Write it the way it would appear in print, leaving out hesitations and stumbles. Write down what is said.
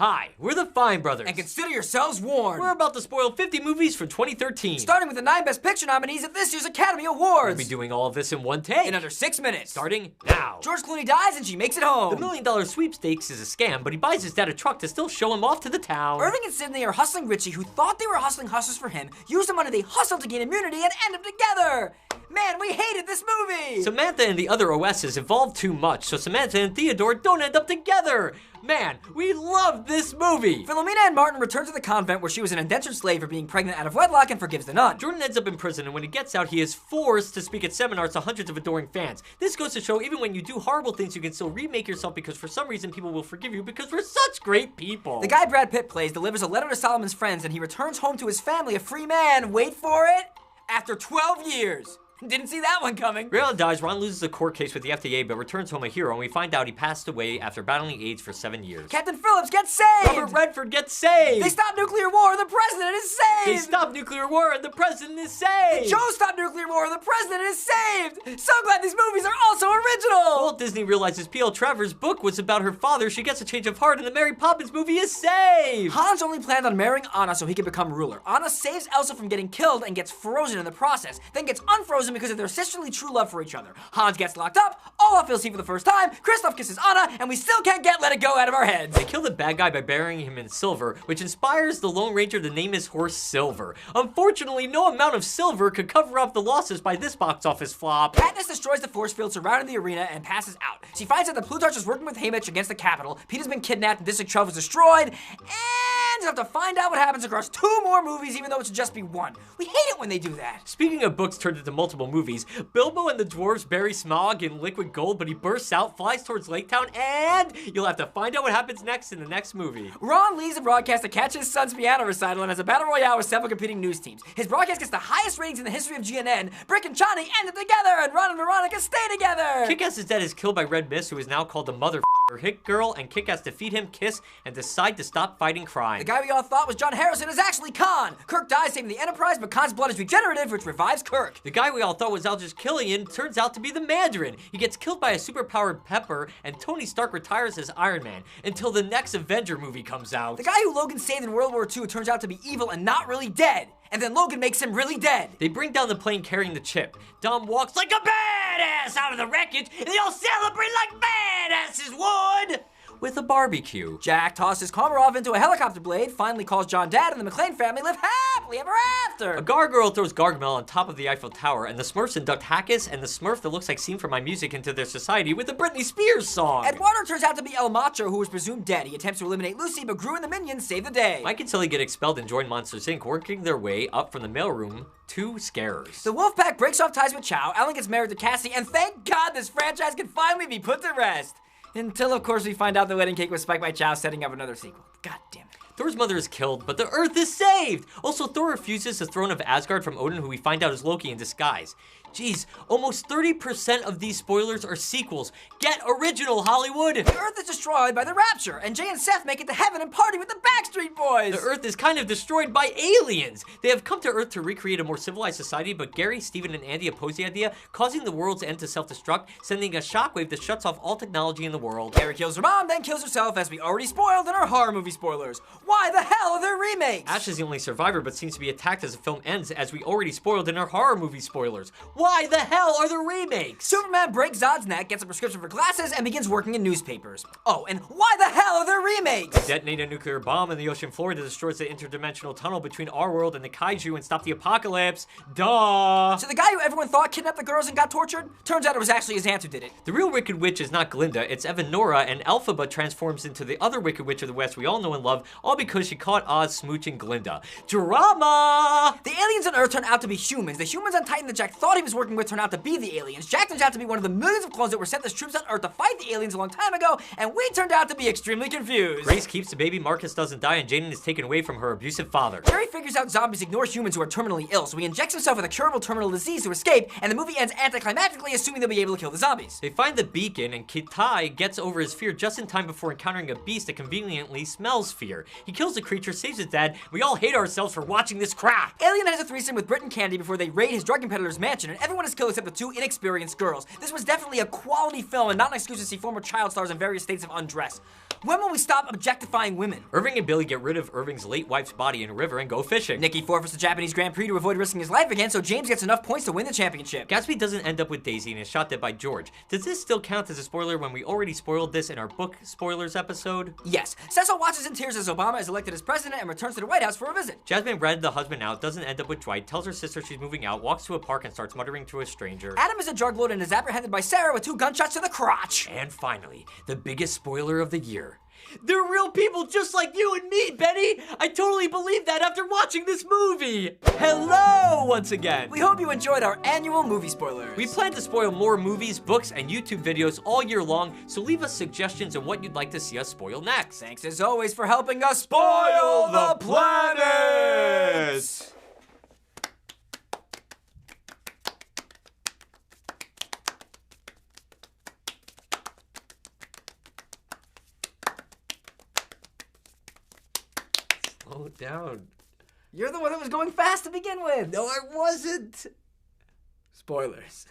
Hi, we're the Fine Brothers. And consider yourselves warned. We're about to spoil 50 movies from 2013. Starting with the 9 Best Picture nominees at this year's Academy Awards. We'll be doing all of this in one take. In under 6 minutes. Starting now. George Clooney dies and she makes it home. The $1 million sweepstakes is a scam, but he buys his dad a truck to still show him off to the town. Irving and Sydney are hustling Richie, who thought they were hustling hustlers for him, used the money they hustled to gain immunity, and end up together. Man, we hated this movie! Samantha and the other OSs evolved too much, so Samantha and Theodore don't end up together. Man, we love this movie! Philomena and Martin return to the convent where she was an indentured slave for being pregnant out of wedlock and forgives the nun. Jordan ends up in prison, and when he gets out, he is forced to speak at seminars to hundreds of adoring fans. This goes to show even when you do horrible things, you can still remake yourself because for some reason people will forgive you because we're such great people. The guy Brad Pitt plays delivers a letter to Solomon's friends and he returns home to his family a free man, wait for it, after 12 years. Didn't see that one coming. Raylan dies, Ron loses a court case with the FDA, but returns home a hero, and we find out he passed away after battling AIDS for 7 years. Captain Phillips gets saved! Robert Redford gets saved! They stop nuclear war, the president is saved! They stop nuclear war, and the president is saved! Joe stopped nuclear war, the president is saved! So glad these movies are also original! Walt Disney realizes P.L. Travers' book was about her father, she gets a change of heart, and the Mary Poppins movie is saved! Hans only planned on marrying Anna so he could become ruler. Anna saves Elsa from getting killed and gets frozen in the process, then gets unfrozen because of their sisterly true love for each other. Hans gets locked up, Olaf feels heat for the first time, Kristoff kisses Anna, and we still can't get Let It Go out of our heads. They kill the bad guy by burying him in silver, which inspires the Lone Ranger to name his horse Silver. Unfortunately, no amount of silver could cover up the losses by this box office flop. Katniss destroys the force field surrounding the arena and passes out. She finds out that Plutarch is working with Haymitch against the Capitol, Peeta's been kidnapped, and District 12 is destroyed, and you have to find out what happens across 2 more movies even though it should just be 1. We hate it when they do that. Speaking of books turned into multiple movies, Bilbo and the dwarves bury Smaug in liquid gold, but he bursts out, flies towards Lake Town, and you'll have to find out what happens next in the next movie. Ron leaves the broadcast to catch his son's piano recital and has a battle royale with several competing news teams. His broadcast gets the highest ratings in the history of GNN. Brick and Chani end up together, and Ron and Veronica stay together! Kick-Ass's dad is killed by Red Mist, who is now called the mother Hit Girl, and Kick-Ass defeat him, kiss, and decide to stop fighting crime. The guy we all thought was John Harrison is actually Khan. Kirk dies saving the Enterprise, but Khan's blood is regenerative, which revives Kirk. The guy we all thought was Aldous Killian turns out to be the Mandarin. He gets killed by a superpowered pepper, and Tony Stark retires as Iron Man until the next Avenger movie comes out. The guy who Logan saved in World War II turns out to be evil and not really dead. And then Logan makes him really dead. They bring down the plane carrying the chip. Dom walks like a badass out of the wreckage, and they all celebrate like badasses would with a barbecue. Jack tosses Komarov into a helicopter blade, finally calls John dad, and the McClane family live happily ever after. A gargoyle throws Gargamel on top of the Eiffel Tower, and the Smurfs induct Hackus and the Smurf that looks like Scene from My Music into their society with a Britney Spears song. Eduardo turns out to be El Macho, who was presumed dead. He attempts to eliminate Lucy, but Gru and the minions save the day. Mike and Sully get expelled and join Monsters Inc., working their way up from the mailroom to Scarers. The Wolfpack breaks off ties with Chow, Ellen gets married to Cassie, and thank God this franchise can finally be put to rest. Until, of course, we find out the wedding cake was spiked by Chow, setting up another sequel. God damn it. Thor's mother is killed, but the Earth is saved! Also, Thor refuses the throne of Asgard from Odin, who we find out is Loki in disguise. Jeez, almost 30% of these spoilers are sequels. Get original, Hollywood! The Earth is destroyed by the Rapture, and Jay and Seth make it to heaven and party with the Backstreet Boys! The Earth is kind of destroyed by aliens! They have come to Earth to recreate a more civilized society, but Gary, Steven, and Andy oppose the idea, causing the world's end to self-destruct, sending a shockwave that shuts off all technology in the world. Gary kills her mom, then kills herself, as we already spoiled in our horror movie spoilers. Why the hell are there remakes? Ash is the only survivor, but seems to be attacked as the film ends, as we already spoiled in our horror movie spoilers. Why the hell are there remakes? Superman breaks Zod's neck, gets a prescription for glasses, and begins working in newspapers. Oh, and why the hell are there remakes? Detonate a nuclear bomb in the ocean floor that destroys the interdimensional tunnel between our world and the kaiju and stop the apocalypse. Duh! So the guy who everyone thought kidnapped the girls and got tortured? Turns out it was actually his aunt who did it. The real Wicked Witch is not Glinda, it's Evanora, and Elphaba transforms into the other Wicked Witch of the West we all know and love, all because she caught Oz smooching Glinda. Drama! The aliens on Earth turn out to be humans. The humans on Titan that Jack thought he was working with turn out to be the aliens. Jack turns out to be one of the millions of clones that were sent as troops on Earth to fight the aliens a long time ago, and we turned out to be extremely confused. Grace keeps the baby, Marcus doesn't die, and Jaden is taken away from her abusive father. Jerry figures out zombies ignore humans who are terminally ill, so he injects himself with a curable terminal disease to escape, and the movie ends anticlimactically, assuming they'll be able to kill the zombies. They find the beacon, and Kitai gets over his fear just in time before encountering a beast that conveniently smells fear. He kills the creature, saves his dad. We all hate ourselves for watching this crap. Alien has a threesome with Britt and Candy before they raid his drug competitor's mansion, and everyone is killed except the 2 inexperienced girls. This was definitely a quality film and not an excuse to see former child stars in various states of undress. When will we stop objectifying women? Irving and Billy get rid of Irving's late wife's body in a river and go fishing. Nicky forfeits the Japanese Grand Prix to avoid risking his life again, so James gets enough points to win the championship. Gatsby doesn't end up with Daisy and is shot dead by George. Does this still count as a spoiler when we already spoiled this in our book spoilers episode? Yes. Cecil watches in tears as Obama is elected as president and returns to the White House for a visit. Jasmine read the husband out, doesn't end up with Dwight, tells her sister she's moving out, walks to a park and starts muttering to a stranger. Adam is a drug lord and is apprehended by Sarah with 2 gunshots to the crotch. And finally, the biggest spoiler of the year. They're real people just like you and me, Benny! I totally believe that after watching this movie! Hello, once again! We hope you enjoyed our annual movie spoilers. We plan to spoil more movies, books, and YouTube videos all year long, so leave us suggestions on what you'd like to see us spoil next. Thanks as always for helping us spoil the planet! Slow down. You're the one that was going fast to begin with. No, I wasn't. Spoilers.